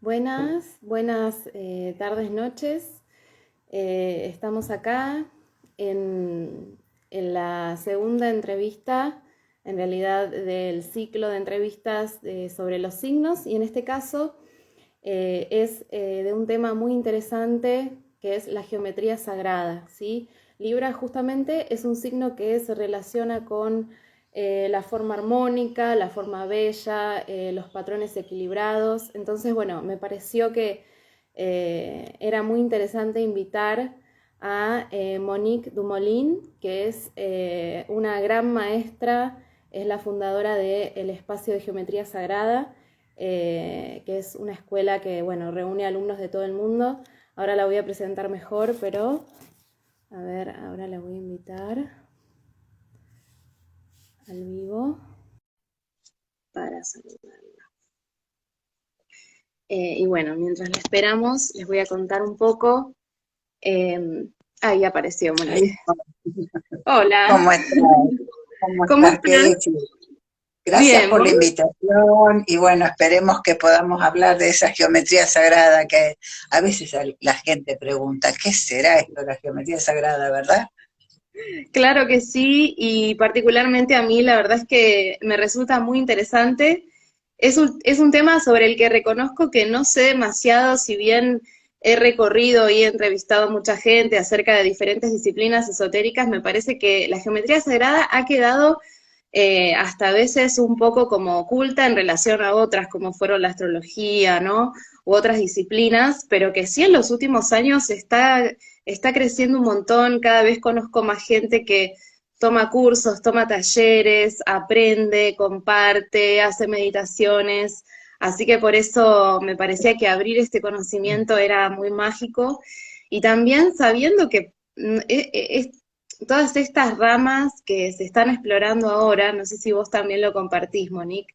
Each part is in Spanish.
Buenas tardes, noches. Estamos acá en la segunda entrevista, en realidad del ciclo de entrevistas sobre los signos, y en este caso es de un tema muy interesante que es la geometría sagrada, ¿sí? Libra justamente es un signo que se relaciona con la forma armónica, la forma bella, los patrones equilibrados. Entonces, bueno, me pareció que era muy interesante invitar a Monique Dumoulin, que es una gran maestra, es la fundadora del Espacio de Geometría Sagrada, que es una escuela que, bueno, reúne alumnos de todo el mundo. Ahora la voy a presentar mejor, pero, a ver, ahora la voy a invitar al vivo para saludarla. Y bueno, mientras la esperamos, les voy a contar un poco. Ahí apareció Monique. Hola. ¿Cómo estás? ¿Cómo ¿Cómo estás? ¿Qué están? decís? Gracias Bien, por ¿vos? la invitación y bueno, esperemos que podamos hablar de esa geometría sagrada que a veces la gente pregunta, ¿qué será esto de la geometría sagrada, verdad? Claro que sí, y particularmente a mí la verdad es que me resulta muy interesante. Es un tema sobre el que reconozco que no sé demasiado, si bien he recorrido y he entrevistado a mucha gente acerca de diferentes disciplinas esotéricas. Me parece que la geometría sagrada ha quedado hasta a veces un poco como oculta en relación a otras, como fueron la astrología, ¿no? U otras disciplinas, pero que sí en los últimos años está creciendo un montón. Cada vez conozco más gente que toma cursos, toma talleres, aprende, comparte, hace meditaciones. Así que por eso me parecía que abrir este conocimiento era muy mágico. Y también sabiendo que todas estas ramas que se están explorando ahora, no sé si vos también lo compartís, Monique,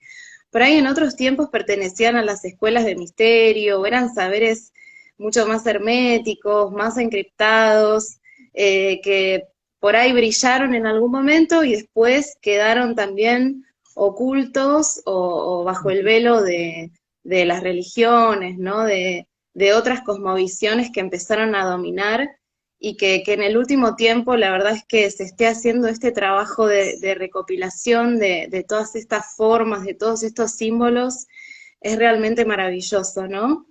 por ahí en otros tiempos pertenecían a las escuelas de misterio, o eran saberes mucho más herméticos, más encriptados, que por ahí brillaron en algún momento y después quedaron también ocultos o bajo el velo de las religiones, ¿no? De otras cosmovisiones que empezaron a dominar y que en el último tiempo la verdad es que se esté haciendo este trabajo de recopilación de todas estas formas, de todos estos símbolos, es realmente maravilloso, ¿no?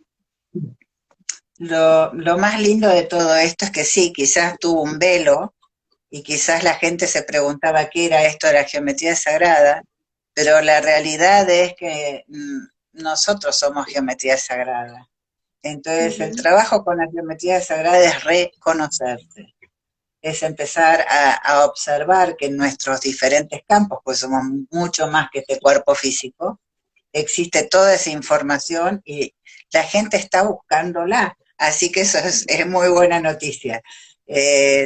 Lo más lindo de todo esto es que sí, quizás tuvo un velo y quizás la gente se preguntaba qué era esto de la geometría sagrada, pero la realidad es que nosotros somos geometría sagrada. Entonces, el Ujú. trabajo con la geometría sagrada es reconocerte, es empezar a observar que en nuestros diferentes campos, pues somos mucho más que este cuerpo físico, existe toda esa información y la gente está buscándola. Así que eso es muy buena noticia.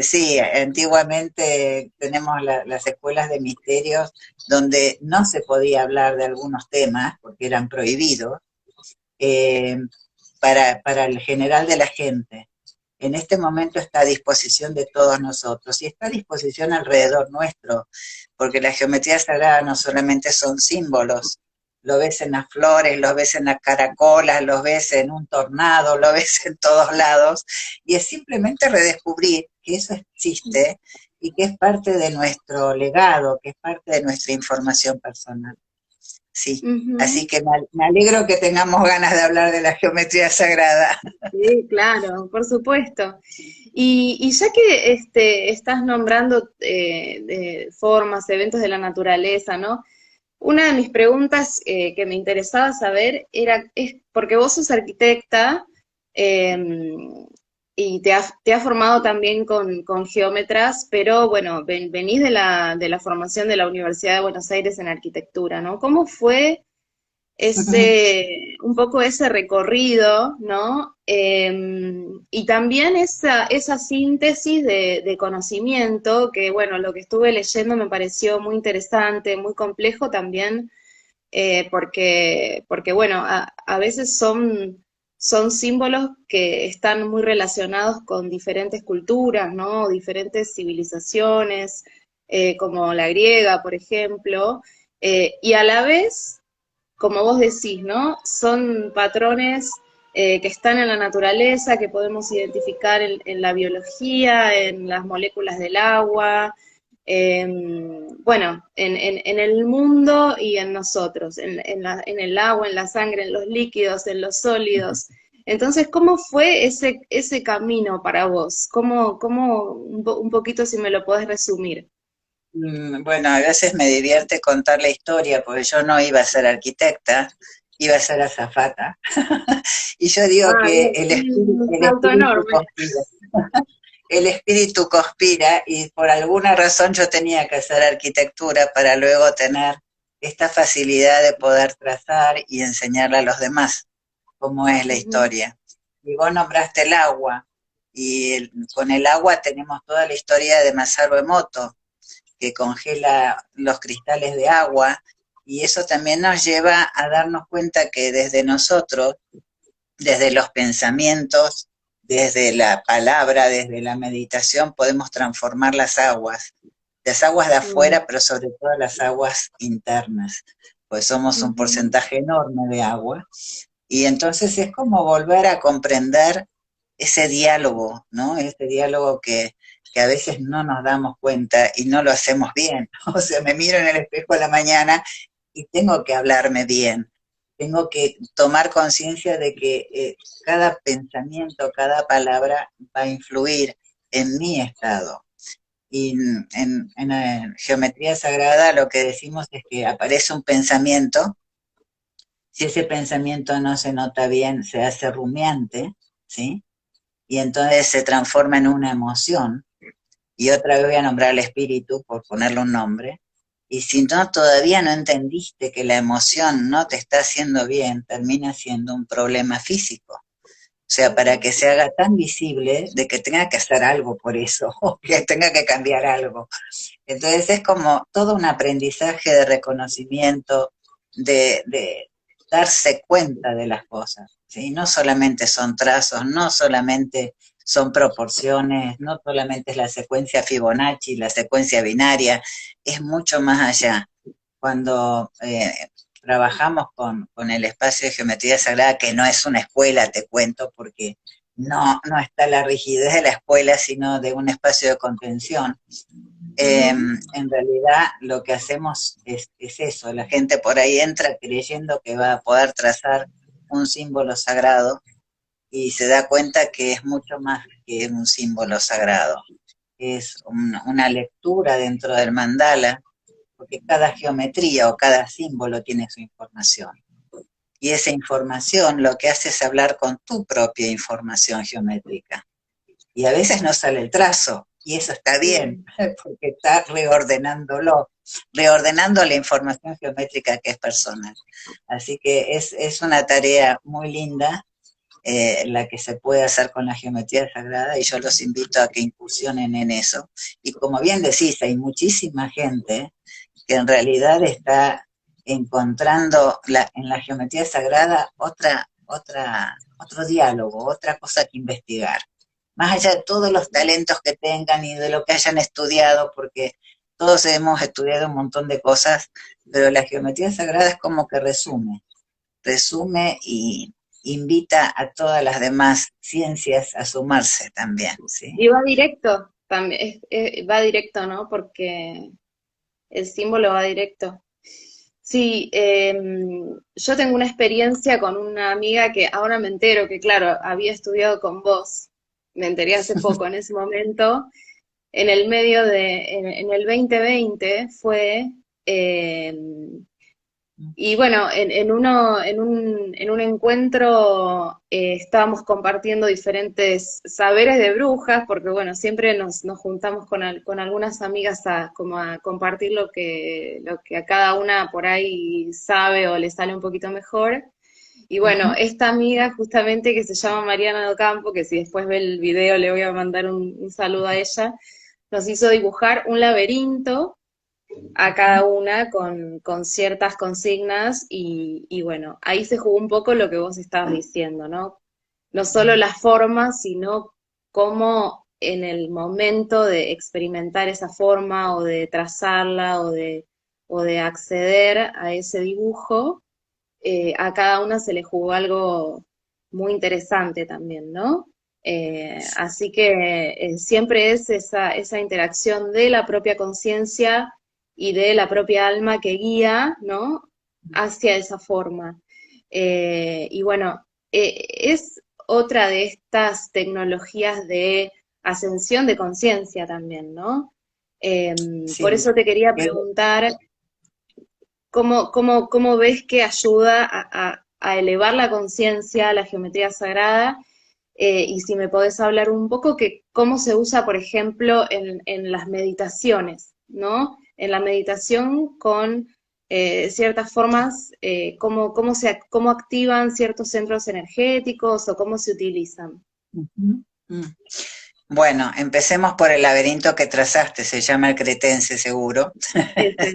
Sí, antiguamente tenemos las escuelas de misterios donde no se podía hablar de algunos temas porque eran prohibidos, eh, para el general de la gente. En este momento está a disposición de todos nosotros y está a disposición alrededor nuestro, porque la geometría sagrada no solamente son símbolos, lo ves en las flores, lo ves en las caracolas, lo ves en un tornado, lo ves en todos lados, y es simplemente redescubrir que eso existe y que es parte de nuestro legado, que es parte de nuestra información personal. Sí, así Ujú. que me alegro que tengamos ganas de hablar de la geometría sagrada. Sí, claro, por supuesto. Y ya que estás nombrando de formas, eventos de la naturaleza, ¿no? Una de mis preguntas que me interesaba saber es porque vos sos arquitecta eh, y te has formado también con geómetras, pero bueno, venís de la formación de la Universidad de Buenos Aires en arquitectura, ¿no? ¿Cómo fue un poco ese recorrido, ¿no? Y también esa síntesis de conocimiento, que bueno, lo que estuve leyendo me pareció muy interesante, muy complejo también, porque bueno, a veces son símbolos que están muy relacionados con diferentes culturas, ¿no? Diferentes civilizaciones, como la griega, por ejemplo, y a la vez como vos decís, ¿no? Son patrones que están en la naturaleza, que podemos identificar en la biología, en las moléculas del agua, bueno, en el mundo y en nosotros, en el agua, en la sangre, en los líquidos, en los sólidos. Entonces, ¿cómo fue ese camino para vos? Un poquito si me lo podés resumir? Bueno, a veces me divierte contar la historia, porque yo no iba a ser arquitecta, iba a ser azafata. Y yo digo Ah, que bien, un el salto espíritu enorme. conspira. El espíritu conspira y por alguna razón yo tenía que hacer arquitectura para luego tener esta facilidad de poder trazar y enseñarle a los demás cómo es la Ujú, historia. Y vos nombraste el agua, y con el agua tenemos toda la historia de Masaru Emoto, que congela los cristales de agua, y eso también nos lleva a darnos cuenta que desde nosotros, desde los pensamientos, desde la palabra, desde la meditación, podemos transformar las aguas de mm, afuera, pero sobre todo las aguas internas, pues somos un ujú. porcentaje enorme de agua, y entonces es como volver a comprender ese diálogo, ¿no? Ese diálogo que a veces no nos damos cuenta y no lo hacemos bien. O sea, me miro en el espejo a la mañana y tengo que hablarme bien. Tengo que tomar conciencia de que cada pensamiento, cada palabra va a influir en mi estado. Y geometría sagrada lo que decimos es que aparece un pensamiento. Si ese pensamiento no se nota bien, se hace rumiante, ¿sí? Y entonces se transforma en una emoción. Y otra vez voy a nombrar al espíritu por ponerle un nombre. Y si no, todavía no entendiste que la emoción no te está haciendo bien, termina siendo un problema físico. O sea, para que se haga tan visible de que tenga que hacer algo por eso, o que tenga que cambiar algo. Entonces es como todo un aprendizaje de reconocimiento, de darse cuenta de las cosas, ¿sí? No solamente son trazos, no solamente son proporciones, no solamente es la secuencia Fibonacci, la secuencia binaria, es mucho más allá. Cuando trabajamos con el espacio de geometría sagrada, que no es una escuela, te cuento, porque no está la rigidez de la escuela, sino de un espacio de contención, Ujú. en realidad lo que hacemos es eso, la gente por ahí entra creyendo que va a poder trazar un símbolo sagrado y se da cuenta que es mucho más que un símbolo sagrado, es una lectura dentro del mandala, porque cada geometría o cada símbolo tiene su información. Y esa información lo que hace es hablar con tu propia información geométrica, y a veces no sale el trazo, y eso está bien, Mm. porque está reordenándolo, reordenando la información geométrica que es personal. Así que es una tarea muy linda, la que se puede hacer con la geometría sagrada, y yo los invito a que incursionen en eso. Y como bien decís, hay muchísima gente que en realidad está encontrando en la geometría sagrada otro diálogo, otra cosa que investigar. Más allá de todos los talentos que tengan y de lo que hayan estudiado, porque todos hemos estudiado un montón de cosas, pero la geometría sagrada es como que resume y invita a todas las demás ciencias a sumarse también, ¿sí? Y va directo, también, va directo, ¿no? Porque el símbolo va directo. Sí, yo tengo una experiencia con una amiga que ahora me entero que, claro, había estudiado con vos. Me enteré hace poco, en ese momento, en el medio en el 2020 fue, y bueno, en un encuentro estábamos compartiendo diferentes saberes de brujas, porque bueno, siempre nos juntamos con algunas amigas como a compartir lo que a cada una por ahí sabe o le sale un poquito mejor. Y bueno, Ujú. esta amiga justamente que se llama Mariana Docampo, que si después ve el video le voy a mandar un saludo a ella, nos hizo dibujar un laberinto a cada una con ciertas consignas y bueno, ahí se jugó un poco lo que vos estabas diciendo, ¿no? No solo la forma, sino cómo en el momento de experimentar esa forma o de trazarla o de acceder a ese dibujo, a cada una se le jugó algo muy interesante también, ¿no? Así que siempre es esa interacción de la propia conciencia y de la propia alma que guía, ¿no? Hacia esa forma. Y bueno, es otra de estas tecnologías de ascensión de conciencia también, ¿no? Por Sí, eso te quería eh, preguntar cómo ves que ayuda a elevar la conciencia, la geometría sagrada, y si me podés hablar un poco que cómo se usa, por ejemplo, en las meditaciones, ¿no? En la meditación con ciertas formas, cómo activan ciertos centros energéticos o cómo se utilizan. ujú, mm. Bueno, empecemos por el laberinto que trazaste, se llama el cretense seguro.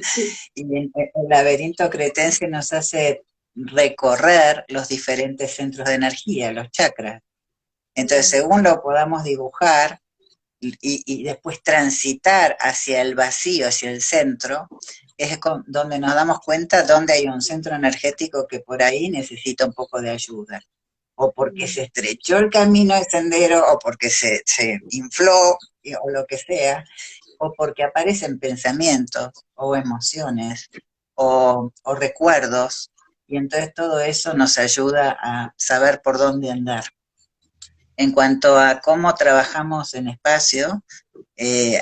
Sí. Y el laberinto cretense nos hace recorrer los diferentes centros de energía, los chakras. Entonces, Bien. según lo podamos dibujar y después transitar hacia el vacío, hacia el centro, es donde nos damos cuenta donde hay un centro energético que por ahí necesita un poco de ayuda. O porque Mm. se estrechó el camino, el sendero, o porque se infló, o lo que sea, o porque aparecen pensamientos o emociones o recuerdos, y entonces todo eso nos ayuda a saber por dónde andar. En cuanto a cómo trabajamos en espacio,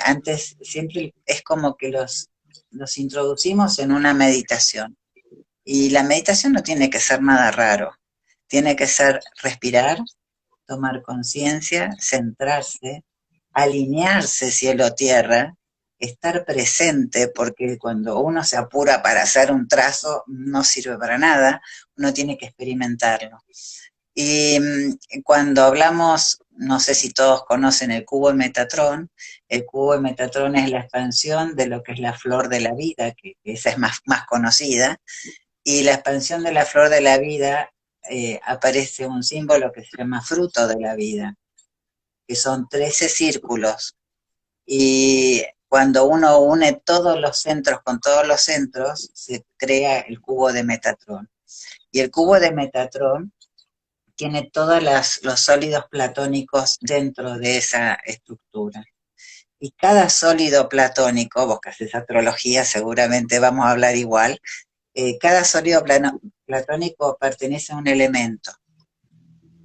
antes siempre es como que los introducimos en una meditación. Y la meditación no tiene que ser nada raro, tiene que ser respirar, tomar conciencia, centrarse, alinearse cielo-tierra, estar presente, porque cuando uno se apura para hacer un trazo no sirve para nada, uno tiene que experimentarlo. Y cuando hablamos, no sé si todos conocen el cubo de Metatron, el cubo de Metatron es la expansión de lo que es la flor de la vida, que esa es más conocida, y la expansión de la flor de la vida aparece un símbolo que se llama fruto de la vida, que son 13 círculos. Y cuando uno une todos los centros con todos los centros, se crea el cubo de Metatron. Y el cubo de Metatron tiene todos los sólidos platónicos dentro de esa estructura. Y cada sólido platónico, vos que haces astrología seguramente vamos a hablar igual, cada sólido platónico pertenece a un elemento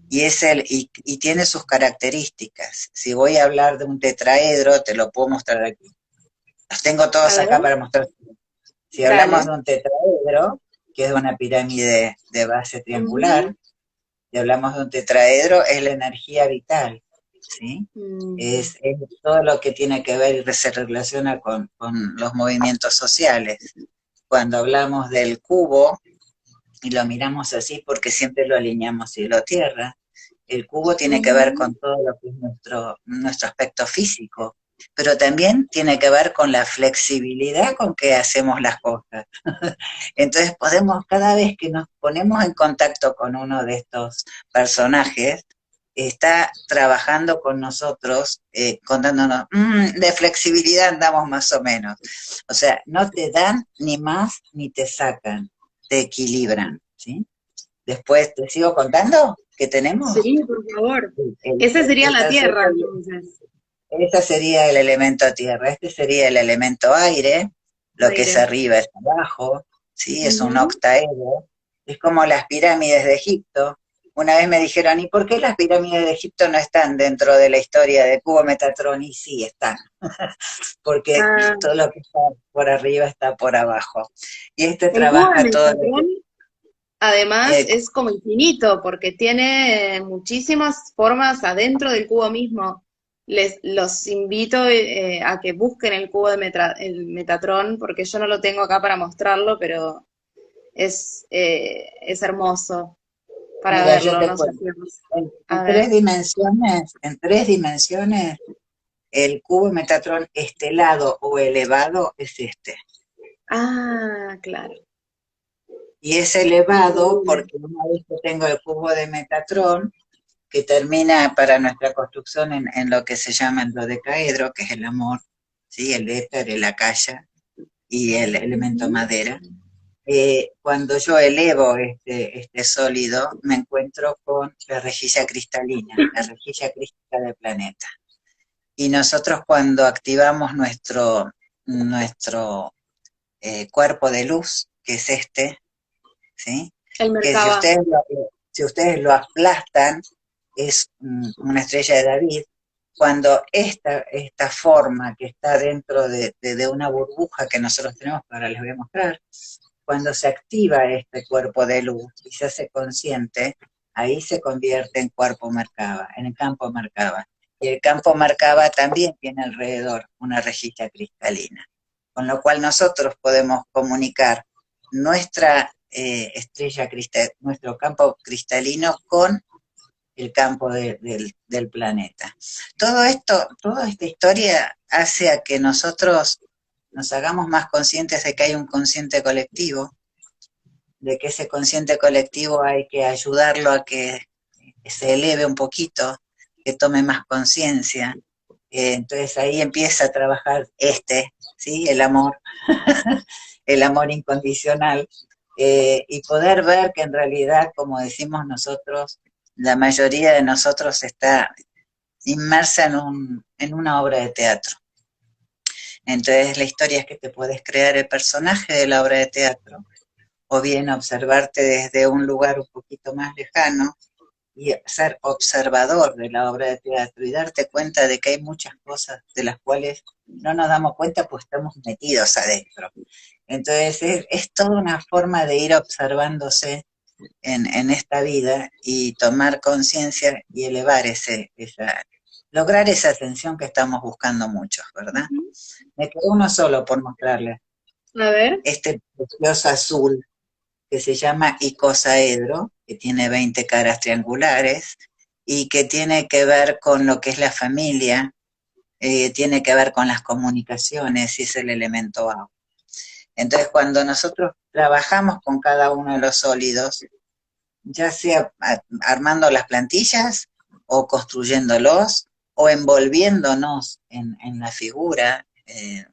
y tiene sus características. Si voy a hablar de un tetraedro, te lo puedo mostrar aquí. Los tengo A todos acá ver, para mostrar. Si hablamos dale. de un tetraedro, que es una pirámide de base Ujú. triangular, si hablamos de un tetraedro, es la energía vital, ¿sí? Mm. Es todo lo que tiene que ver y se relaciona con los movimientos sociales. Cuando hablamos del cubo, y lo miramos así porque siempre lo alineamos cielo-tierra, el cubo tiene que ver Ujú. con todo lo que es nuestro aspecto físico, pero también tiene que ver con la flexibilidad con que hacemos las cosas. Entonces podemos, cada vez que nos ponemos en contacto con uno de estos personajes, está trabajando con nosotros, contándonos, de flexibilidad andamos más o menos. O sea, no te dan ni más ni te sacan, te equilibran, ¿sí? Después, ¿te sigo contando qué tenemos? Sí, por favor. El, el- Esa sería el la tercer tierra, entonces. Este sería el elemento tierra, este sería el elemento aire, lo que es Aire. arriba es abajo, ¿sí? Es un Ujú. octaedro, es como las pirámides de Egipto. Una vez me dijeron, ¿y por qué las pirámides de Egipto no están dentro de la historia de Cubo Metatron? Y sí, están, porque Ah, todo lo que está por arriba está por abajo. Y este el cubo de trabaja todo lo Metatron, que... además, eh, es como infinito, porque tiene muchísimas formas adentro del cubo mismo. Los invito a que busquen el cubo de el Metatron, porque yo no lo tengo acá para mostrarlo, pero es hermoso para Mira, yo verlo, te no sé cuento. si En a ver. tres dimensiones, el cubo Metatron estelado o elevado es este. Ah, claro. Y es elevado Increíble. porque una vez que tengo el cubo de Metatron, que termina para nuestra construcción en lo que se llama el dodecaedro, que es el amor, ¿sí? El éter, el akasha y el elemento Ujú. madera. cuando yo elevo este sólido, me encuentro con la rejilla cristalina, la rejilla crística del planeta. Y nosotros cuando activamos nuestro cuerpo de luz, que es ¿sí? El Que Merkaba. si ustedes lo aplastan, es una estrella de David. Cuando esta forma que está dentro de una burbuja que nosotros tenemos, que ahora les voy a mostrar, cuando se activa este cuerpo de luz y se hace consciente, ahí se convierte en cuerpo Merkaba, en el campo Merkaba. Y el campo Merkaba también tiene alrededor una rejilla cristalina, con lo cual nosotros podemos comunicar nuestra estrella cristal, nuestro campo cristalino con el campo del planeta. Todo esto, toda esta historia hace a que nosotros nos hagamos más conscientes de que hay un consciente colectivo, de que ese consciente colectivo hay que ayudarlo a que se eleve un poquito, que tome más conciencia. Entonces ahí empieza a trabajar ¿sí? El amor, el amor incondicional, y poder ver que en realidad, como decimos nosotros, la mayoría de nosotros está inmersa en una obra de teatro. Entonces la historia es que te puedes crear el personaje de la obra de teatro, o bien observarte desde un lugar un poquito más lejano y ser observador de la obra de teatro y darte cuenta de que hay muchas cosas de las cuales no nos damos cuenta pues estamos metidos adentro. Entonces es toda una forma de ir observándose en esta vida y tomar conciencia y elevar lograr esa ascensión que estamos buscando muchos, ¿verdad? Ujú. Me quedó uno solo por mostrarles, A ver. este precioso azul que se llama icosaedro, que tiene 20 caras triangulares y que tiene que ver con lo que es la familia, tiene que ver con las comunicaciones y es el elemento agua. Entonces, cuando nosotros trabajamos con cada uno de los sólidos, ya sea armando las plantillas o construyéndolos o envolviéndonos en la figura,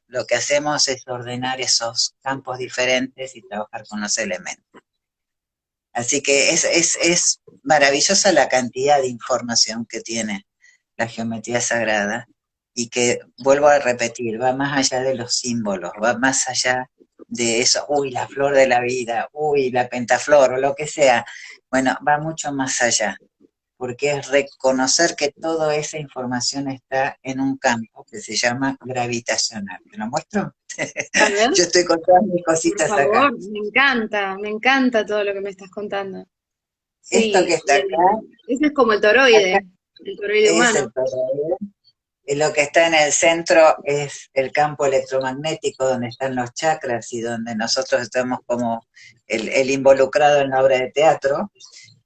lo que hacemos es ordenar esos campos diferentes y trabajar con los elementos. Así que es maravillosa la cantidad de información que tiene la geometría sagrada y que, vuelvo a repetir, va más allá de los símbolos, va más allá de eso, uy, la flor de la vida, uy, la pentaflor o lo que sea. Bueno, va mucho más allá, porque es reconocer que toda esa información está en un campo que se llama gravitacional. ¿Te lo muestro? A ver. Yo estoy con todas mis Por cositas acá. favor, me encanta todo lo que me estás contando. Esto que Sí, está acá, ese es como acá el toroide es humano. el toroide. Y lo que está en el centro es el campo electromagnético donde están los chakras y donde nosotros estamos como el involucrado en la obra de teatro.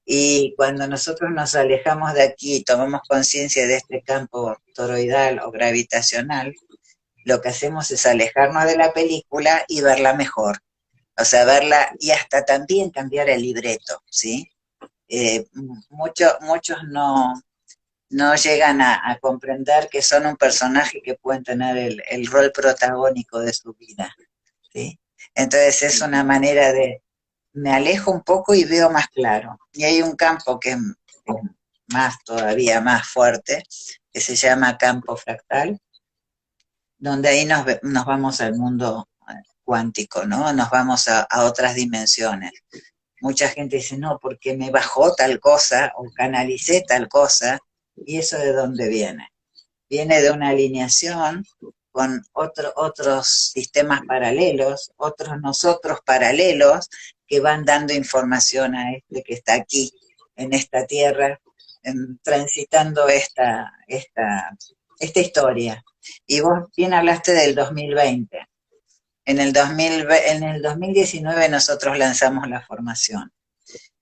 Y cuando nosotros nos alejamos de aquí y tomamos conciencia de este campo toroidal o gravitacional, lo que hacemos es alejarnos de la película y verla mejor. O sea, verla y hasta también cambiar el libreto, ¿sí? Muchos no llegan a comprender que son un personaje que pueden tener el rol protagónico de su vida, ¿sí? Entonces es una manera de, me alejo un poco y veo más claro. Y hay un campo que es más, todavía más fuerte, que se llama campo fractal, donde ahí nos vamos al mundo cuántico, ¿no? Nos vamos a otras dimensiones. Mucha gente dice, no, porque me bajó tal cosa o canalicé tal cosa, y eso de dónde viene. Viene de una alineación con otros sistemas paralelos, otros nosotros paralelos, que van dando información a este que está aquí, en esta tierra, transitando esta historia. Y vos bien hablaste del 2020. En el 2019 nosotros lanzamos la formación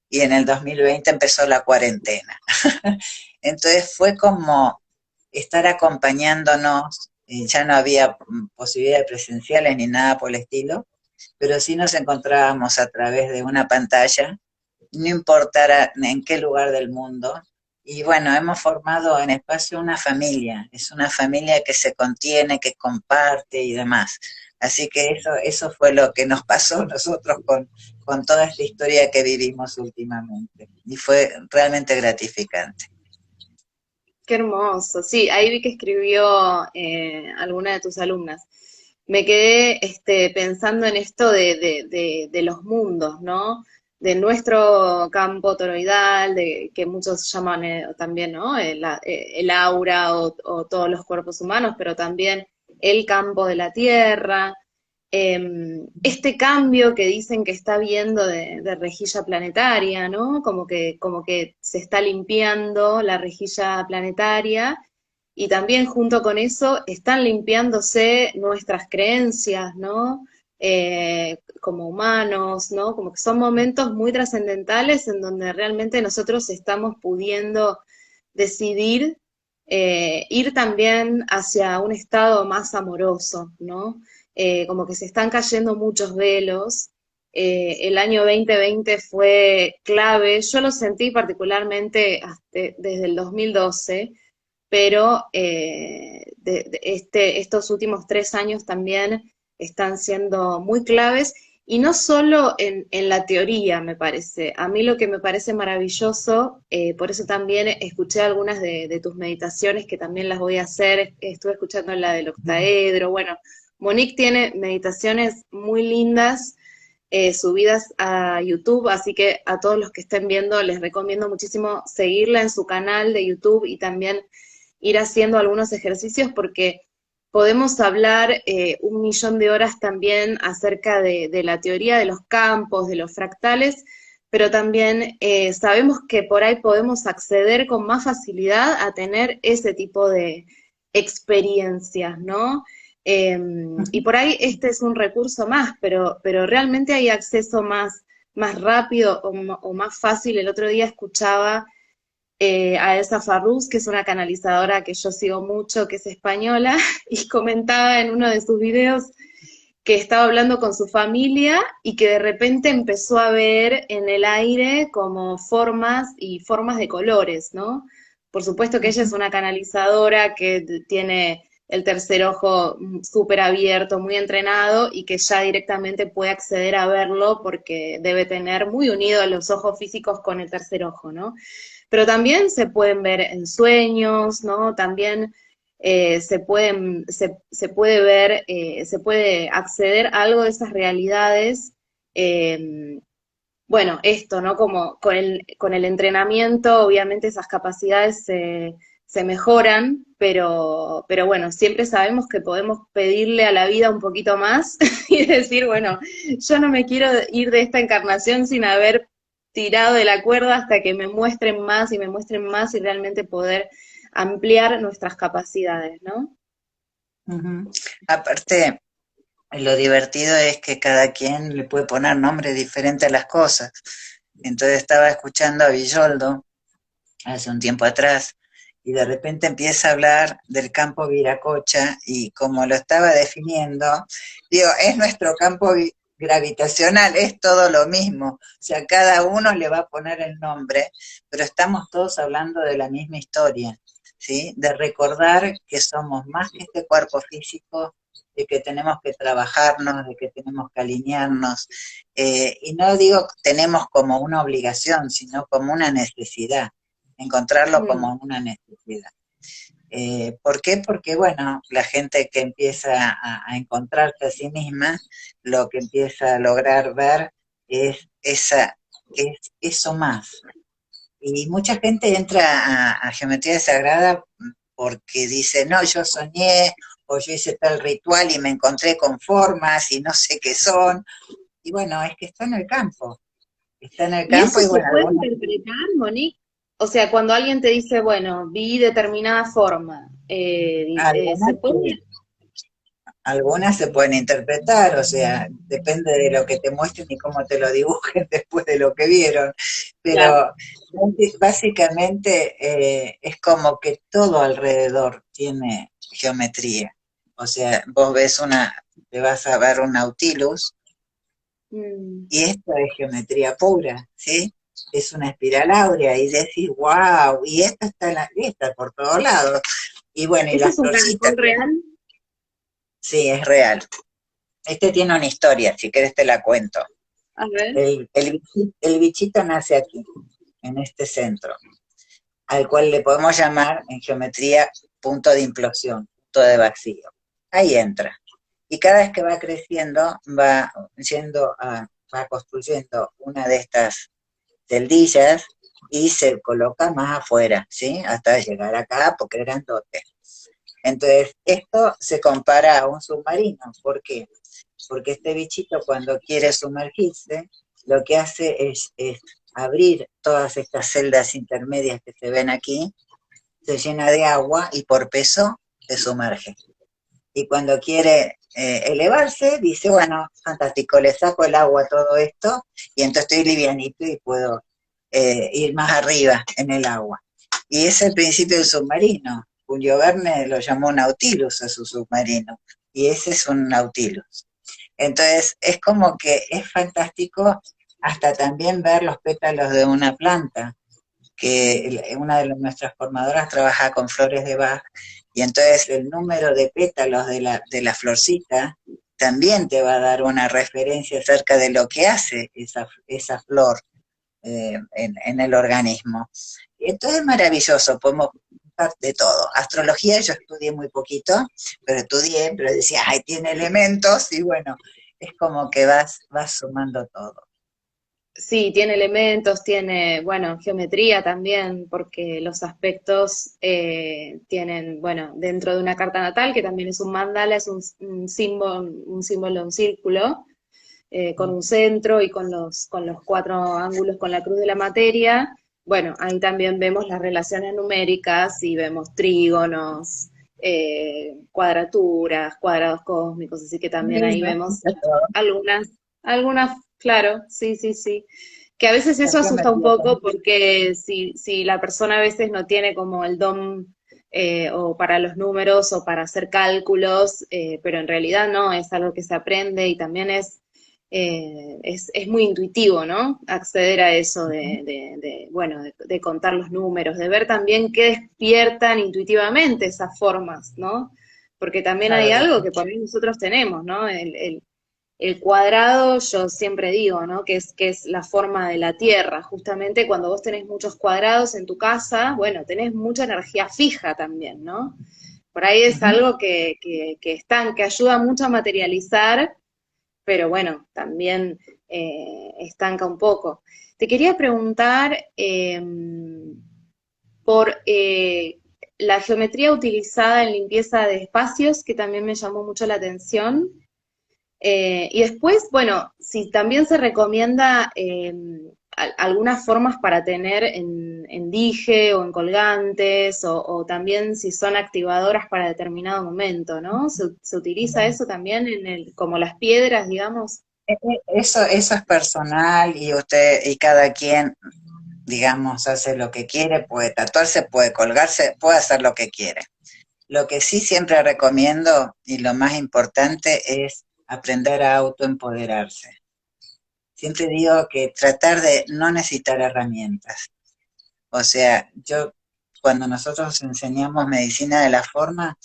y en el 2020 empezó la cuarentena. Entonces fue como estar acompañándonos, ya no había posibilidades presenciales ni nada por el estilo, pero sí nos encontrábamos a través de una pantalla, no importara en qué lugar del mundo. Y bueno, hemos formado en Espacio una familia, es una familia que se contiene, que comparte y demás. Así que eso fue lo que nos pasó a nosotros con toda esta historia que vivimos últimamente. Y fue realmente gratificante. Qué hermoso. Sí, ahí vi que escribió alguna de tus alumnas. Me quedé pensando en esto de los mundos, ¿no? De nuestro campo toroidal, de que muchos llaman también, ¿no? El aura o todos los cuerpos humanos, pero también el campo de la tierra. Este cambio que dicen que está habiendo de rejilla planetaria, ¿no? Como que se está limpiando la rejilla planetaria y también junto con eso están limpiándose nuestras creencias, ¿no? Como humanos, ¿no? Como que son momentos muy trascendentales en donde realmente nosotros estamos pudiendo decidir ir también hacia un estado más amoroso, ¿no? Como que se están cayendo muchos velos. El año 2020 fue clave, yo lo sentí particularmente desde el 2012, pero estos últimos 3 años también están siendo muy claves, y no solo en la teoría, me parece. A mí lo que me parece maravilloso, por eso también escuché algunas de tus meditaciones, que también las voy a hacer, estuve escuchando la del octaedro, bueno, Monique tiene meditaciones muy lindas subidas a YouTube, así que a todos los que estén viendo les recomiendo muchísimo seguirla en su canal de YouTube y también ir haciendo algunos ejercicios, porque podemos hablar 1 millón de horas también acerca de la teoría de los campos, de los fractales, pero también sabemos que por ahí podemos acceder con más facilidad a tener ese tipo de experiencias, ¿no? Y por ahí este es un recurso más, pero realmente hay acceso más rápido o más fácil. El otro día escuchaba a Elsa Farrús, que es una canalizadora que yo sigo mucho, que es española, y comentaba en uno de sus videos que estaba hablando con su familia y que de repente empezó a ver en el aire como formas y formas de colores, ¿no? Por supuesto que ella es una canalizadora que tiene el tercer ojo súper abierto, muy entrenado, y que ya directamente puede acceder a verlo porque debe tener muy unido los ojos físicos con el tercer ojo, ¿no? Pero también se pueden ver en sueños, ¿no? También se puede ver, se puede acceder a algo de esas realidades. eh, bueno, esto, ¿no? Como con el entrenamiento, obviamente esas capacidades se mejoran, pero bueno, siempre sabemos que podemos pedirle a la vida un poquito más y decir, bueno, yo no me quiero ir de esta encarnación sin haber tirado de la cuerda hasta que me muestren más y me muestren más y realmente poder ampliar nuestras capacidades, ¿no? Ujú. Aparte, lo divertido es que cada quien le puede poner nombre diferente a las cosas. Entonces estaba escuchando a Villoldo hace un tiempo atrás y de repente empieza a hablar del campo Viracocha y como lo estaba definiendo, digo, es nuestro campo gravitacional, es todo lo mismo, o sea, cada uno le va a poner el nombre, pero estamos todos hablando de la misma historia, ¿sí? De recordar que somos más que este cuerpo físico, de que tenemos que trabajarnos, de que tenemos que alinearnos, y no digo tenemos como una obligación, sino como una necesidad, encontrarlo Mm, como una necesidad. ¿Por qué? Porque, bueno, la gente que empieza a encontrarse a sí misma, lo que empieza a lograr ver es eso más. Y mucha gente entra a geometría sagrada porque dice, no, yo soñé o yo hice tal ritual y me encontré con formas y no sé qué son. Y bueno, es que está en el campo. Está en el ¿Y campo eso y se bueno, puede algunos interpretar, Monique? O sea, cuando alguien te dice, bueno, vi determinada forma, ¿se algunas sí, puede? algunas se pueden interpretar, o sea, depende de lo que te muestren y cómo te lo dibujen después de lo que vieron, Claro. pero básicamente es como que todo alrededor tiene geometría. O sea, vos ves te vas a ver un Nautilus Mm. y esto es geometría pura, ¿sí? Es una espiral áurea y decís, wow, y esta está en la lista por todos lados. Y bueno, y ¿Ese las es un florcitas, caracol real? sí, es real. Este tiene una historia, si querés te la cuento. A ver. El bichito nace aquí, en este centro, al cual le podemos llamar en geometría punto de implosión, punto de vacío. Ahí entra. Y cada vez que va creciendo, va construyendo una de estas celdillas y se coloca más afuera, ¿sí? Hasta llegar acá, porque es grandote. Entonces, esto se compara a un submarino. ¿Por qué? Porque este bichito cuando quiere sumergirse, lo que hace es abrir todas estas celdas intermedias que se ven aquí, se llena de agua y por peso se sumerge. Y cuando quiere elevarse, dice, bueno, fantástico, le saco el agua a todo esto y entonces estoy livianito y puedo ir más arriba en el agua. Y es el principio del submarino. Julio Verne lo llamó Nautilus a su submarino, y ese es un Nautilus. Entonces, es como que es fantástico hasta también ver los pétalos de una planta, que una de nuestras formadoras trabaja con flores de Bach, y entonces el número de pétalos de la florcita también te va a dar una referencia acerca de lo que hace esa flor en el organismo. Entonces es maravilloso, podemos buscar de todo. Astrología yo estudié muy poquito, pero decía, ay, tiene elementos, y bueno, es como que vas sumando todo. Sí, tiene elementos, tiene, bueno, geometría también, porque los aspectos tienen, bueno, dentro de una carta natal, que también es un mandala, es un símbolo, un círculo, con un centro y con los cuatro ángulos con la cruz de la materia. Bueno, ahí también vemos las relaciones numéricas y vemos trígonos, cuadraturas, cuadrados cósmicos, así que también ahí Bueno, vemos algunas, claro, sí, sí, sí. Que a veces la eso asusta un geometría poco también. porque si la persona a veces no tiene como el don o para los números o para hacer cálculos, pero en realidad no, es algo que se aprende y también es muy intuitivo, ¿no? Acceder a eso bueno, de contar los números, de ver también qué despiertan intuitivamente esas formas, ¿no? Porque también hay Claro, algo que por ahí nosotros tenemos, ¿no? El cuadrado, yo siempre digo, ¿no? Que es la forma de la Tierra. Justamente cuando vos tenés muchos cuadrados en tu casa, bueno, tenés mucha energía fija también, ¿no? Por ahí es uh-huh. algo que ayuda mucho a materializar, pero bueno, también estanca un poco. Te quería preguntar por la geometría utilizada en limpieza de espacios, que también me llamó mucho la atención. Y después, bueno, si también se recomienda algunas formas para tener en dije o en colgantes, o también si son activadoras para determinado momento, ¿no? Se utiliza eso también como las piedras, digamos? Eso es personal y y cada quien, digamos, hace lo que quiere, puede tatuarse, puede colgarse, puede hacer lo que quiere. Lo que sí siempre recomiendo y lo más importante es aprender a autoempoderarse. Siempre digo que tratar de no necesitar herramientas. O sea, cuando nosotros enseñamos medicina de la forma,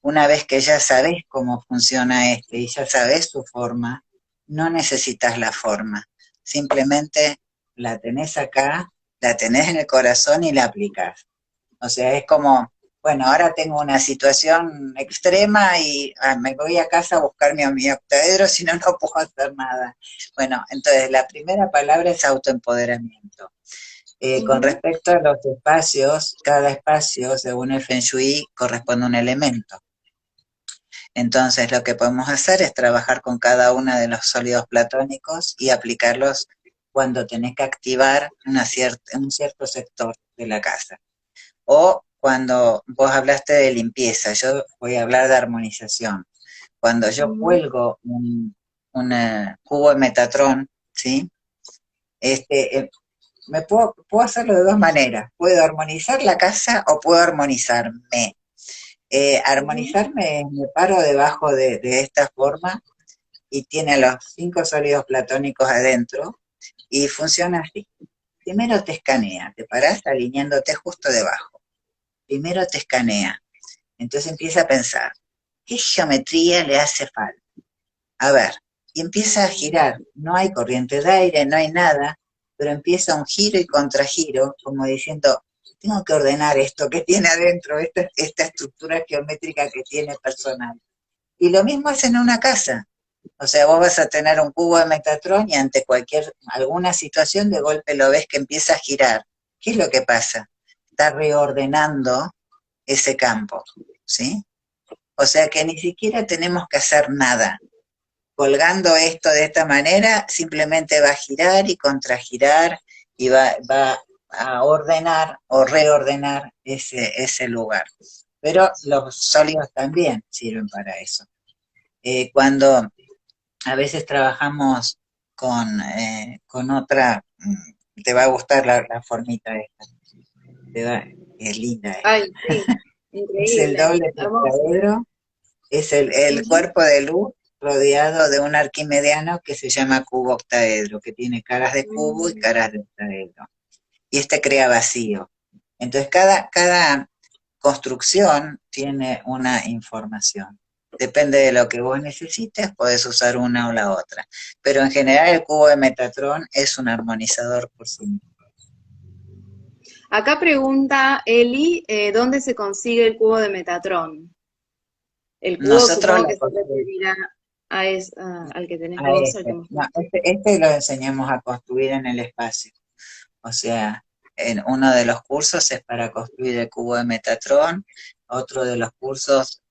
una vez que ya sabes cómo funciona y ya sabes su forma, no necesitas la forma. Simplemente la tenés acá, la tenés en el corazón y la aplicás. O sea, es como, bueno, ahora tengo una situación extrema y me voy a casa a buscar mi octaedro, si no, no puedo hacer nada. Bueno, entonces la primera palabra es autoempoderamiento. Con Ujú. respecto a los espacios, cada espacio, según el Feng Shui, corresponde a un elemento. Entonces, lo que podemos hacer es trabajar con cada uno de los sólidos platónicos y aplicarlos cuando tenés que activar un cierto sector de la casa. O cuando vos hablaste de limpieza, yo voy a hablar de armonización. Cuando yo Ujú. cuelgo un cubo de Metatrón, ¿sí? Este, puedo hacerlo de dos maneras. Puedo armonizar la casa o puedo armonizarme. Ujú. Armonizarme, me paro debajo de esta forma y tiene los 5 sólidos platónicos adentro y funciona así. Primero te escanea, te parás alineándote justo debajo. Primero te escanea. Entonces empieza a pensar, ¿qué geometría le hace falta? a ver, y empieza a girar, no hay corriente de aire, no hay nada, pero empieza un giro y contragiro, como diciendo, tengo que ordenar esto que tiene adentro, esta estructura geométrica que tiene personal. Y lo mismo es en una casa. O sea, vos vas a tener un cubo de Metatron y ante alguna situación de golpe lo ves que empieza a girar. ¿Qué es lo que pasa? Está reordenando ese campo, ¿sí? O sea que ni siquiera tenemos que hacer nada. Colgando esto de esta manera, simplemente va a girar y contragirar y va a ordenar o reordenar ese lugar. Pero los sólidos también sirven para eso. Cuando a veces trabajamos con otra, te va a gustar la formita esta, es linda Ay, esta. sí, Es el increíble, doble hermoso. tetraedro, es el Ujú. cuerpo de luz rodeado de un arquimediano que se llama cubo octaedro, que tiene caras de cubo y Mm. caras de octaedro. Y este crea vacío. Entonces cada construcción tiene una información. Depende de lo que vos necesites, podés usar una o la otra. Pero en general el cubo de Metatron es un armonizador por sí mismo. Acá pregunta Eli, ¿dónde se consigue el cubo de Metatron? El cubo Nosotros supongo lo que se construimos referirá al que tenés a vos, al que no, mostraste. este lo enseñamos a construir en el espacio. O sea, en uno de los cursos es para construir el cubo de Metatron, otro de los cursos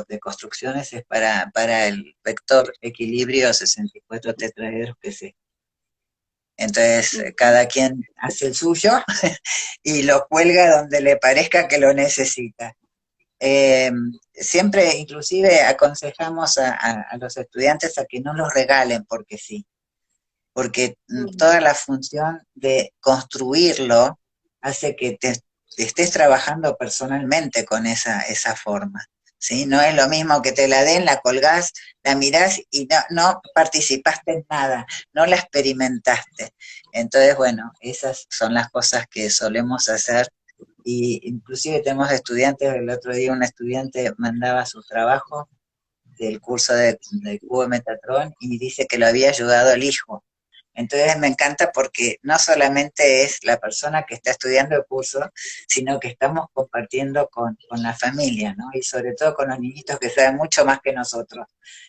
de construcciones es para el vector equilibrio 64 tetraedros que se. Entonces, Ujú. cada quien hace el suyo y lo cuelga donde le parezca que lo necesita. Eh, Siempre, inclusive, aconsejamos a los estudiantes a que no los regalen porque sí, porque Mm. toda la función de construirlo hace que te estés trabajando personalmente con esa forma. ¿Sí? No es lo mismo que te la den, la colgás, la mirás y no participaste en nada, no la experimentaste. Entonces, bueno, esas son las cosas que solemos hacer y inclusive tenemos estudiantes, el otro día un estudiante mandaba su trabajo del curso del cubo de Metatron y dice que lo había ayudado el hijo. Entonces me encanta porque no solamente es la persona que está estudiando el curso, sino que estamos compartiendo con la familia, ¿no? Y sobre todo con los niñitos que saben mucho más que nosotros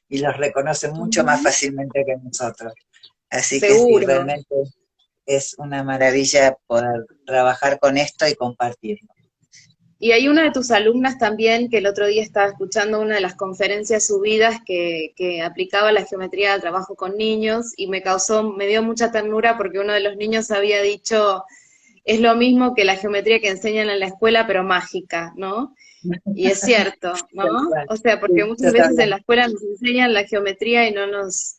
y los reconocen mucho más Ujú. fácilmente que nosotros. Así que sí, Seguro. realmente es una maravilla poder trabajar con esto y compartirlo. Y hay una de tus alumnas también que el otro día estaba escuchando una de las conferencias subidas que aplicaba la geometría al trabajo con niños y me dio mucha ternura porque uno de los niños había dicho, es lo mismo que la geometría que enseñan en la escuela, pero mágica, ¿no? Y es cierto, ¿no? Tal cual. O sea, porque Sí, muchas veces en la totalmente. escuela nos enseñan la geometría y no nos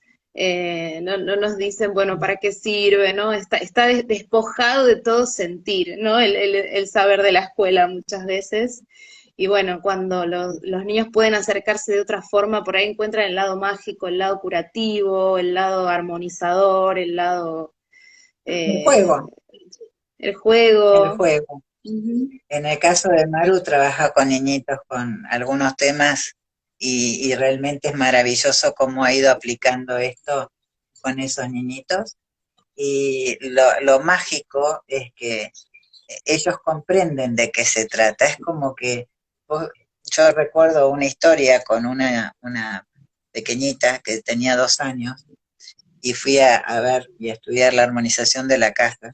dicen, bueno, ¿para qué sirve? ¿No? Está despojado de todo sentir, ¿no? El saber de la escuela muchas veces. Y bueno, cuando los niños pueden acercarse de otra forma, por ahí encuentran el lado mágico, el lado curativo, el lado armonizador, el lado, El eh, juego, el el juego. juego. Ujú. En el caso de Maru, trabaja con niñitos con algunos temas y realmente es maravilloso cómo ha ido aplicando esto con esos niñitos. Y lo mágico es que ellos comprenden de qué se trata. Es como que yo recuerdo una historia con una pequeñita que tenía 2 años y fui a ver y a estudiar la armonización de la casa.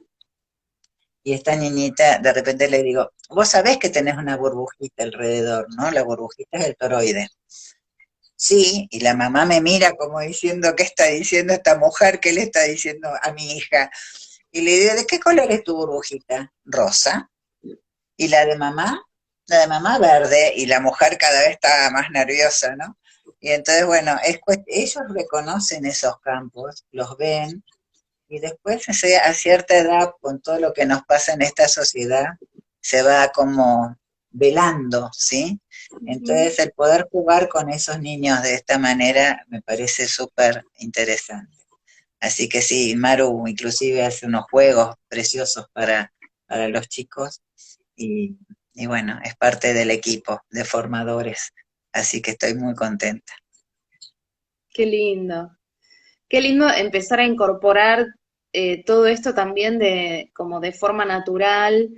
Y esta niñita, de repente le digo, vos sabés que tenés una burbujita alrededor, ¿no? La burbujita es el toroide. Sí, y la mamá me mira como diciendo, ¿qué está diciendo esta mujer? ¿Qué le está diciendo a mi hija? Y le digo, ¿de qué color es tu burbujita? Rosa. ¿Y la de mamá? La de mamá verde, y la mujer cada vez estaba más nerviosa, ¿no? Y entonces, bueno, ellos reconocen esos campos, los ven, y después a cierta edad, con todo lo que nos pasa en esta sociedad, se va como velando, ¿sí? Ujú. Entonces el poder jugar con esos niños de esta manera me parece súper interesante. Así que sí, Maru inclusive hace unos juegos preciosos para los chicos y, y bueno, es parte del equipo de formadores, así que estoy muy contenta. qué lindo. Qué lindo empezar a incorporar todo esto también de, como de forma natural,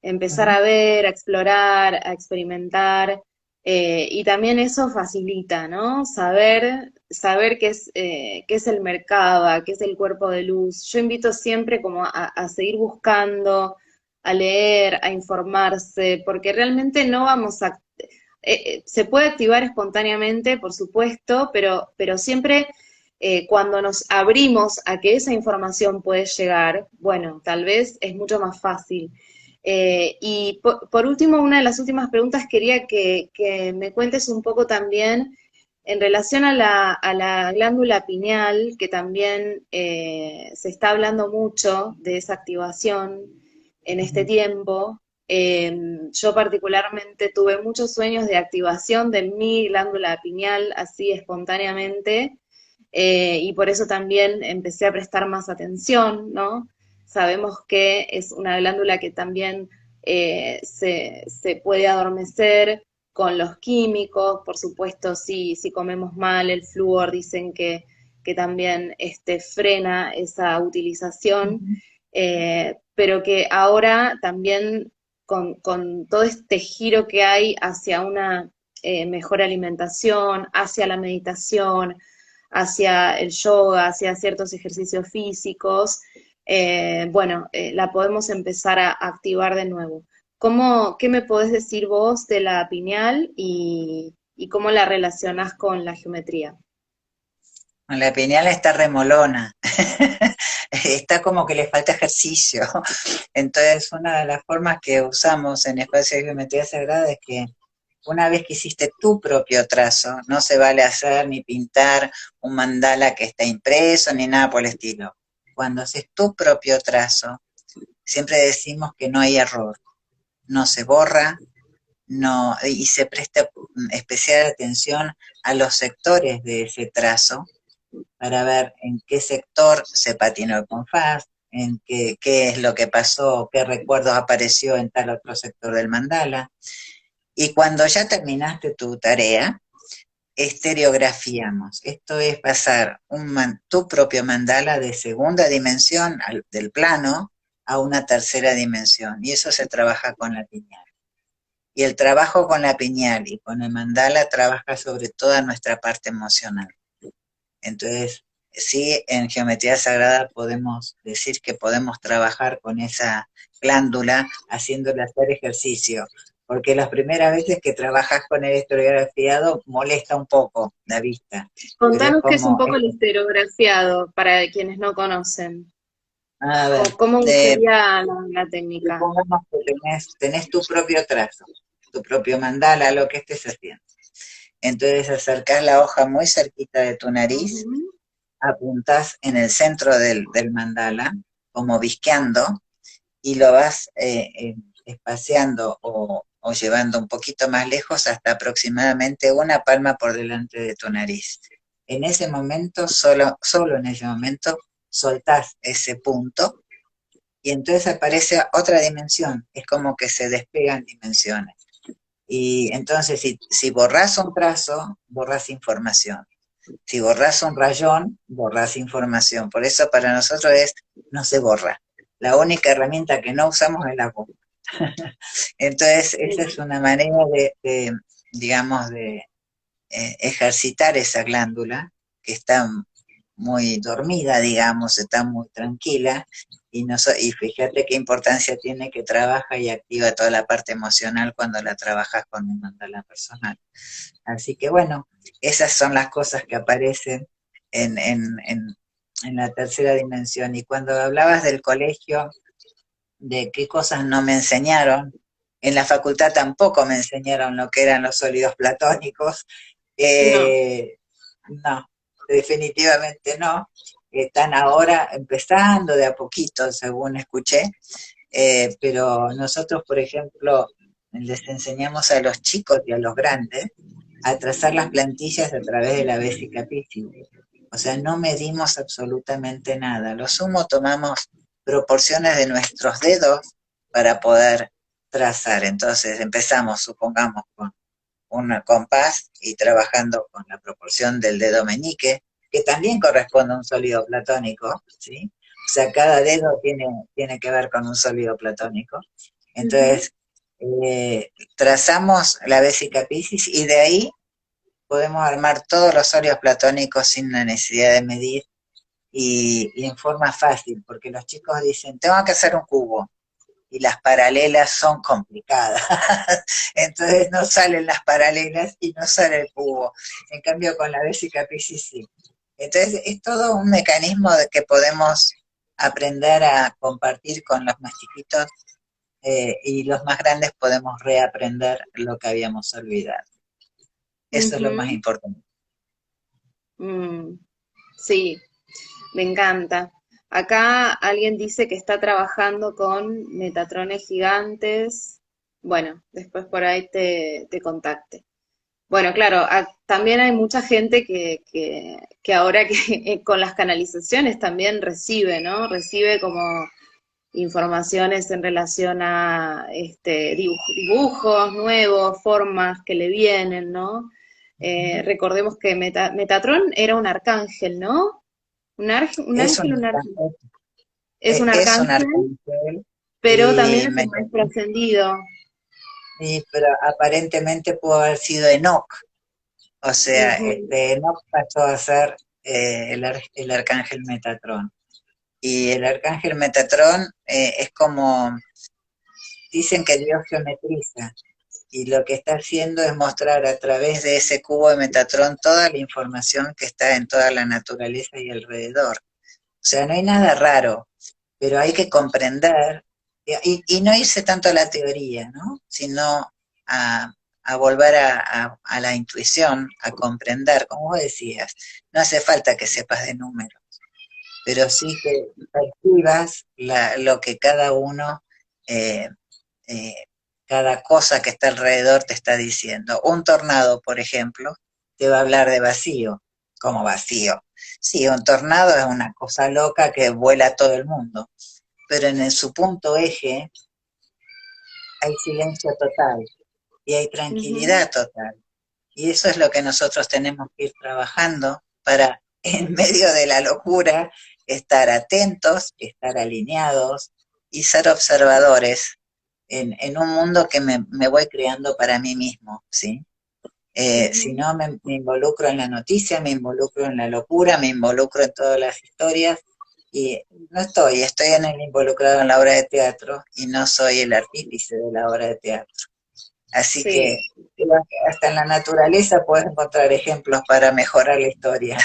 empezar Ujú. a ver, a explorar, a experimentar, y también eso facilita, ¿no? Saber qué es el mercado, qué es el cuerpo de luz. Yo invito siempre como a seguir buscando, a leer, a informarse, porque realmente no vamos a se puede activar espontáneamente, por supuesto, pero siempre cuando nos abrimos a que esa información puede llegar, bueno, tal vez es mucho más fácil. Y por último, una de las últimas preguntas quería que me cuentes un poco también en relación a la glándula pineal, que también se está hablando mucho de esa activación en este Ujú. tiempo. Yo particularmente tuve muchos sueños de activación de mi glándula pineal así espontáneamente, y por eso también empecé a prestar más atención, ¿no? Sabemos que es una glándula que también se puede adormecer con los químicos, por supuesto, si comemos mal, el flúor dicen que también frena esa utilización, Ujú. pero que ahora también con todo este giro que hay hacia una mejor alimentación, hacia la meditación, hacia el yoga, hacia ciertos ejercicios físicos, bueno, la podemos empezar a activar de nuevo. ¿Qué me podés decir vos de la pineal y cómo la relacionás con la geometría? La pineal está remolona, está como que le falta ejercicio. Entonces, una de las formas que usamos en Espacio de Geometría Sagrada es que una vez que hiciste tu propio trazo, no se vale hacer ni pintar un mandala que está impreso ni nada por el estilo. Cuando haces tu propio trazo, siempre decimos que no hay error, no se borra, no, y se presta especial atención a los sectores de ese trazo para ver en qué sector se patinó el compás, en qué es lo que pasó, qué recuerdos apareció en tal otro sector del mandala. Y cuando ya terminaste tu tarea, estereografiamos. Esto es pasar tu propio mandala de segunda dimensión del plano a una tercera dimensión. Y eso se trabaja con la piñal. Y el trabajo con la piñal y con el mandala trabaja sobre toda nuestra parte emocional. Entonces, sí, en geometría sagrada podemos decir que podemos trabajar con esa glándula haciéndole hacer ejercicio, porque las primeras veces que trabajas con el estereografiado molesta un poco la vista, pero es Contanos qué es un como, poco el estereografiado para quienes no conocen. a ver, ¿Cómo sería la técnica? supongamos que tenés tu propio trazo, tu propio mandala, lo que estés haciendo. Entonces acercás la hoja muy cerquita de tu nariz, Ujú. apuntás en el centro del mandala, como visqueando, y lo vas espaciando o llevando un poquito más lejos hasta aproximadamente una palma por delante de tu nariz. En ese momento, solo en ese momento, soltás ese punto y entonces aparece otra dimensión. Es como que se despegan dimensiones. Y entonces, si borrás un trazo, borrás información. Si borras un rayón, borras información. Por eso para nosotros no se borra. La única herramienta que no usamos es la goma. Entonces, esa es una manera digamos, de ejercitar esa glándula que está muy dormida, digamos, está muy tranquila. Y fíjate qué importancia tiene que trabaja y activa toda la parte emocional cuando la trabajas con un mandala personal. Así que bueno, esas son las cosas que aparecen en, en, en, en la tercera dimensión. Y cuando hablabas del colegio, de qué cosas no me enseñaron, en la facultad tampoco me enseñaron lo que eran los sólidos platónicos. No. No, definitivamente no. Están ahora empezando de a poquito, según escuché, pero nosotros, por ejemplo, les enseñamos a los chicos y a los grandes a trazar las plantillas a través de la Bésica Piscis. O sea, no medimos absolutamente nada. Lo sumo tomamos proporciones de nuestros dedos para poder trazar. Entonces empezamos, supongamos, con un compás y trabajando con la proporción del dedo meñique, que también corresponde a un sólido platónico, ¿sí? O sea, cada dedo tiene que ver con un sólido platónico. Ujú. Entonces, trazamos la vésica Piscis y de ahí podemos armar todos los sólidos platónicos sin la necesidad de medir y en forma fácil, porque los chicos dicen, tengo que hacer un cubo, y las paralelas son complicadas. Entonces no salen las paralelas y no sale el cubo. En cambio, con la vésica Piscis sí. Entonces, es todo un mecanismo de que podemos aprender a compartir con los más chiquitos y los más grandes podemos reaprender lo que habíamos olvidado. Eso es lo más Ujú. importante. Mm, sí, me encanta. Acá alguien dice que está trabajando con metatrones gigantes. Bueno, después por ahí te contacte. Bueno, claro, también hay mucha gente que ahora que con las canalizaciones también recibe, ¿no? Recibe como informaciones en relación a dibujos nuevos, formas que le vienen, ¿no? Recordemos que Metatron era un arcángel, ¿no? Un Es ángel, un un ángel. arcángel, Es un es un arcángel, arcángel pero también y es un maestro ascendido. sí, pero aparentemente pudo haber sido Enoch. O sea, Ujú, Enoch pasó a ser el arcángel Metatrón. Y el arcángel Metatrón es como, dicen que Dios geometriza, y lo que está haciendo es mostrar a través de ese cubo de Metatrón toda la información que está en toda la naturaleza y alrededor. O sea, no hay nada raro, pero hay que comprender y no irse tanto a la teoría, ¿no? Sino a volver a la intuición, a comprender, como vos decías, no hace falta que sepas de números, pero sí que percibas lo que cada uno, eh, eh, cada cosa que está alrededor te está diciendo. Un tornado, por ejemplo, te va a hablar de vacío, como vacío. Sí, un tornado es una cosa loca que vuela a todo el mundo, pero su punto eje hay silencio total y hay ujú, tranquilidad total. Y eso es lo que nosotros tenemos que ir trabajando para, en medio de la locura, estar atentos, estar alineados y ser observadores en un mundo que me voy creando para mí mismo, ¿sí? Si ujú. no, me involucro en la noticia, me involucro en la locura, me involucro en todas las historias y no estoy involucrado en la obra de teatro y no soy el artífice de la obra de teatro. Así Sí, que creo que hasta en la naturaleza puedes encontrar ejemplos para mejorar la historia.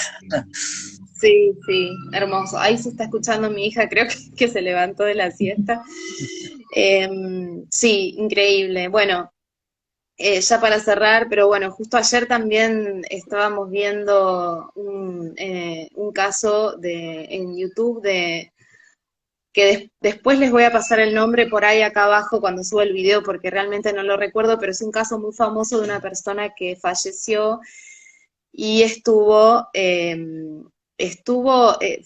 sí, sí, hermoso. Ahí se está escuchando mi hija, creo que se levantó de la siesta. Sí, increíble. Bueno, ya para cerrar, pero bueno, justo ayer también estábamos viendo un caso en YouTube que después les voy a pasar el nombre por ahí acá abajo cuando suba el video porque realmente no lo recuerdo, pero es un caso muy famoso de una persona que falleció y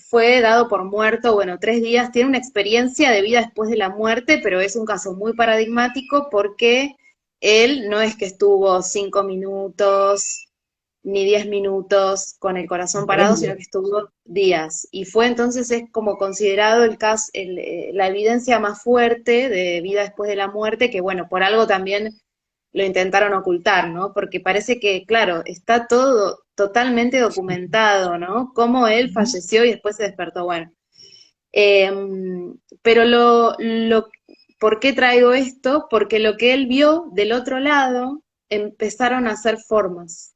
fue dado por muerto, bueno, 3 días, tiene una experiencia de vida después de la muerte, pero es un caso muy paradigmático porque él no es que estuvo 5 minutos ni 10 minutos con el corazón parado, sino que estuvo días. Y fue entonces es como considerado el caso, la evidencia más fuerte de vida después de la muerte, que bueno, por algo también lo intentaron ocultar, ¿no? Porque parece que, claro, está todo totalmente documentado, ¿no? Cómo él falleció y después se despertó, bueno. Eh, pero ¿por qué traigo esto? Porque lo que él vio del otro lado empezaron a hacer formas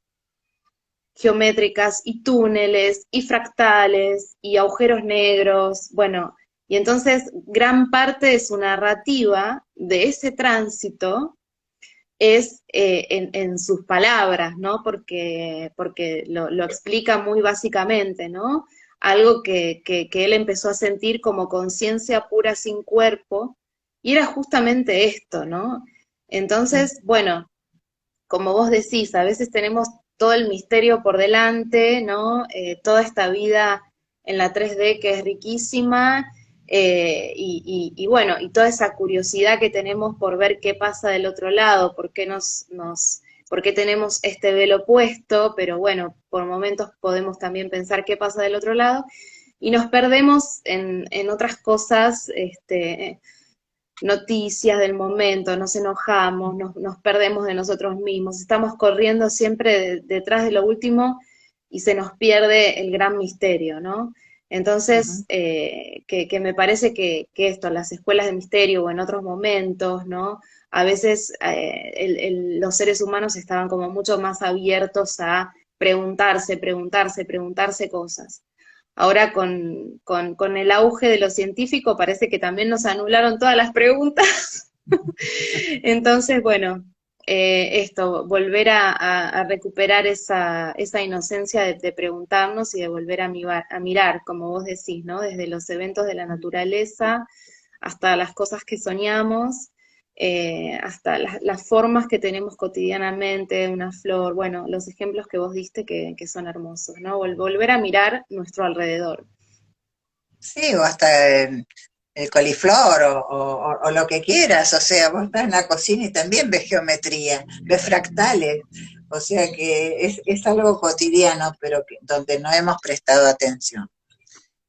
geométricas y túneles y fractales y agujeros negros, bueno, y entonces gran parte de su narrativa de ese tránsito es en sus palabras, ¿no? Porque lo explica muy básicamente, ¿no? Algo que él empezó a sentir como conciencia pura sin cuerpo, y era justamente esto, ¿no? Entonces, bueno, como vos decís, a veces tenemos todo el misterio por delante, ¿no? Toda esta vida en la 3D que es riquísima, y bueno, y toda esa curiosidad que tenemos por ver qué pasa del otro lado, por qué por qué tenemos este velo puesto, pero bueno, por momentos podemos también pensar qué pasa del otro lado, y nos perdemos en otras cosas, noticias del momento, nos enojamos, nos perdemos de nosotros mismos, estamos corriendo siempre detrás de lo último y se nos pierde el gran misterio, ¿no? Entonces, Ujú. que me parece que esto, las escuelas de misterio o en otros momentos, ¿no? A veces los seres humanos estaban como mucho más abiertos a preguntarse cosas. Ahora con el auge de lo científico parece que también nos anularon todas las preguntas. Entonces, bueno, esto, volver a recuperar esa inocencia de preguntarnos y de volver a mirar, como vos decís, ¿no? Desde los eventos de la naturaleza hasta las cosas que soñamos, hasta las formas que tenemos cotidianamente, una flor, bueno, los ejemplos que vos diste que son hermosos, ¿no? Volver a mirar nuestro alrededor. Sí, o hasta el coliflor o lo que quieras, o sea, vos estás en la cocina y también ves geometría, ves fractales, o sea que es algo cotidiano, pero donde no hemos prestado atención.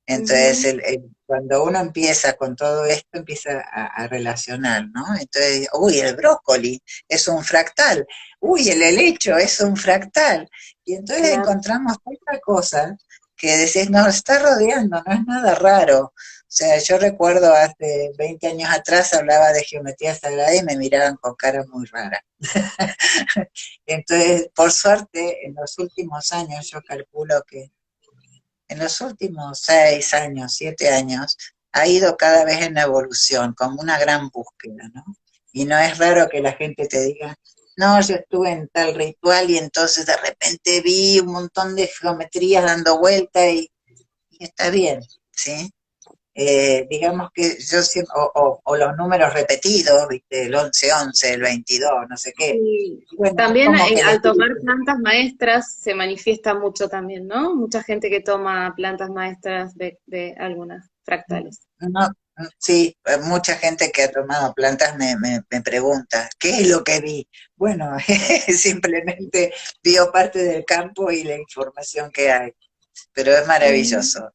Entonces, Ujú, cuando uno empieza con todo esto, empieza a relacionar, ¿no? Entonces, uy, el brócoli es un fractal, uy, el helecho es un fractal. Y entonces claro. encontramos tanta cosa que decís, nos está rodeando, no es nada raro. O sea, yo recuerdo hace 20 años atrás hablaba de geometría sagrada y me miraban con cara muy rara. Entonces, por suerte, en los últimos años, yo calculo que en los últimos 6 años, 7 años, ha ido cada vez en evolución, como una gran búsqueda, ¿no? Y no es raro que la gente te diga, no, yo estuve en tal ritual y entonces de repente vi un montón de geometrías dando vuelta y está bien, ¿sí? Digamos que yo siempre, o los números repetidos, ¿viste? El 11-11, el 22, no sé qué. Y Y bueno, es también como que el al tomar espíritu. plantas maestras se manifiesta mucho también, ¿no? Mucha gente que toma plantas maestras de algunas fractales. No, sí, mucha gente que ha tomado plantas me pregunta, ¿qué es lo que vi? Bueno, simplemente vio parte del campo y la información que hay, pero es Ujú. maravilloso.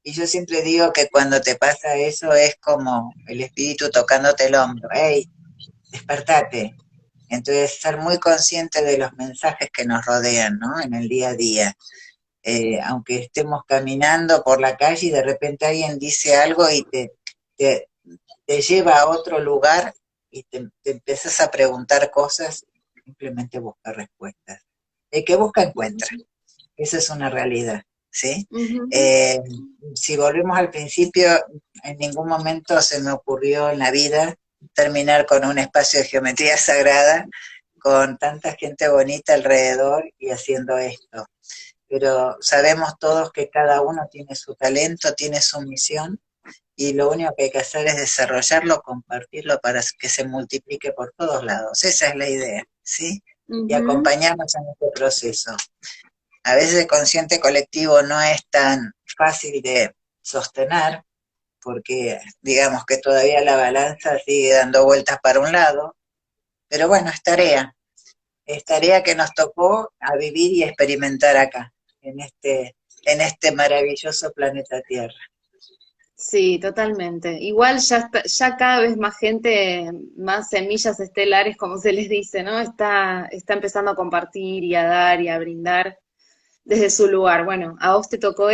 Y yo siempre digo que cuando te pasa eso es como el espíritu tocándote el hombro, hey, despertate. Entonces, ser muy consciente de los mensajes que nos rodean, ¿no? En el día a día. Aunque estemos caminando por la calle y de repente alguien dice algo y te, te lleva a otro lugar y te empiezas a preguntar cosas, simplemente busca respuestas. El que busca encuentra, esa es una realidad, ¿sí? Ujú. Eh, si volvemos al principio, en ningún momento se me ocurrió en la vida terminar con un espacio de geometría sagrada, con tanta gente bonita alrededor y haciendo esto, pero sabemos todos que cada uno tiene su talento, tiene su misión, y lo único que hay que hacer es desarrollarlo, compartirlo para que se multiplique por todos lados. Esa es la idea, ¿sí? Y Ujú. acompañarnos en este proceso. A veces el consciente colectivo no es tan fácil de sostener, porque digamos que todavía la balanza sigue dando vueltas para un lado, pero bueno, es tarea que nos tocó a vivir y experimentar acá, en este maravilloso planeta Tierra. Sí, totalmente. Igual ya cada vez más gente, más semillas estelares, como se les dice, ¿no? Está empezando a compartir y a dar y a brindar desde su lugar. Bueno, a vos te tocó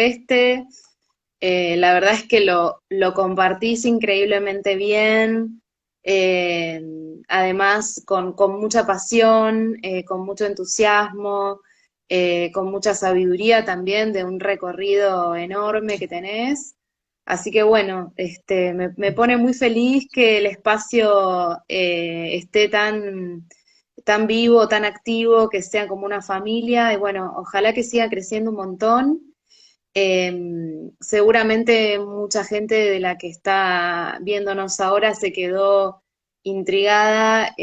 la verdad es que lo compartís increíblemente bien, eh, además con mucha pasión, con mucho entusiasmo, con mucha sabiduría también de un recorrido enorme que tenés. Así que bueno, me pone muy feliz que el espacio esté tan vivo, tan activo, que sea como una familia y bueno, ojalá que siga creciendo un montón. Seguramente mucha gente de la que está viéndonos ahora se quedó intrigada.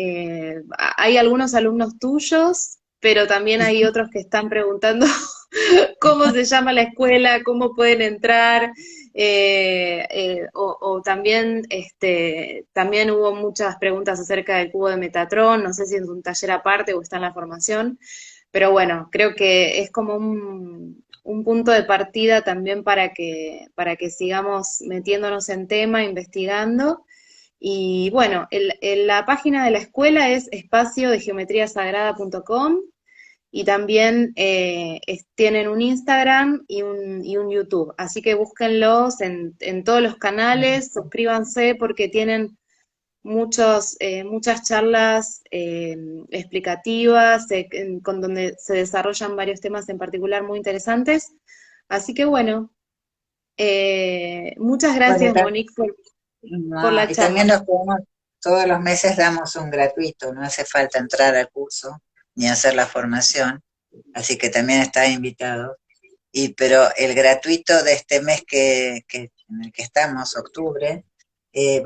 Hay algunos alumnos tuyos, pero también hay otros que están preguntando cómo se llama la escuela, cómo pueden entrar, o también, también hubo muchas preguntas acerca del cubo de Metatron, no sé si es un taller aparte o está en la formación, pero bueno, creo que es como un punto de partida también para que sigamos metiéndonos en tema, investigando. Y bueno, la página de la escuela es espaciodegeometriasagrada.com y también tienen un Instagram y un YouTube. Así que búsquenlos en todos los canales, suscríbanse porque tienen muchas charlas explicativas con donde se desarrollan varios temas en particular muy interesantes. Así que bueno, muchas Bueno, gracias Monique por no, la y charla. también nos podemos, todos los meses damos un gratuito, no hace falta entrar al curso ni hacer la formación, así que también está invitado. Pero el gratuito de este mes en el que estamos, octubre,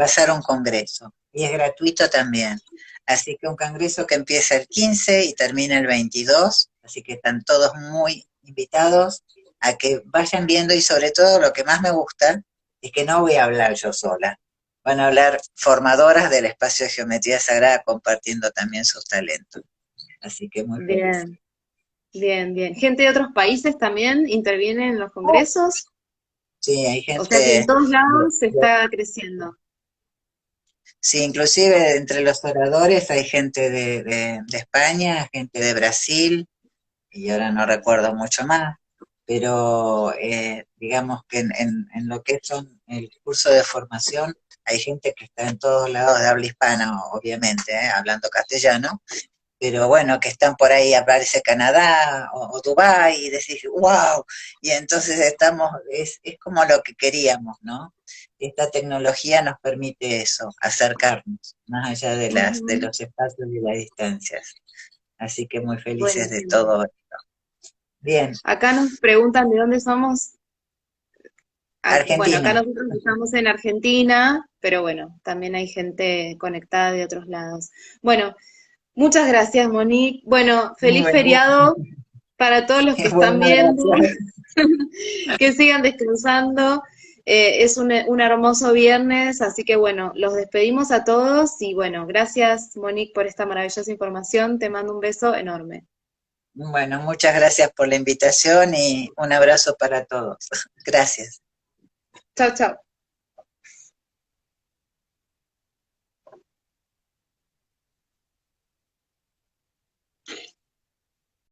va a ser un congreso y es gratuito también. Así que un congreso que empieza el 15 y termina el 22, así que están todos muy invitados a que vayan viendo y sobre todo lo que más me gusta es que no voy a hablar yo sola. Van a hablar formadoras del espacio de geometría sagrada compartiendo también sus talentos. Así que muy feliz. Bien, bien, bien. ¿Gente de otros países también interviene en los congresos? Sí, hay O sea que en gente todos de, lados se está creciendo. sí, inclusive entre los oradores hay gente de España, gente de Brasil, y ahora no recuerdo mucho más, pero digamos que en lo que son el curso de formación hay gente que está en todos lados de habla hispana, obviamente, hablando castellano, pero bueno, que están por ahí, aparece Canadá o Dubái, y decís, wow, y entonces es como lo que queríamos, ¿no? Esta tecnología nos permite eso, acercarnos, más allá de Ujú. los espacios y las distancias. Así que muy felices de Buenísimo. todo. Bien, Acá nos preguntan de dónde somos. Bueno, acá Argentina. nosotros estamos en Argentina, pero bueno, también hay gente conectada de otros lados. Bueno, muchas gracias, Monique. Bueno, feliz Bueno, feriado para todos los que están bueno, viendo, gracias. que sigan descansando. Es un hermoso viernes, así que bueno, los despedimos a todos y bueno, gracias, Monique, por esta maravillosa información. Te mando un beso enorme. Bueno, muchas gracias por la invitación y un abrazo para todos. Gracias. Chao, chao.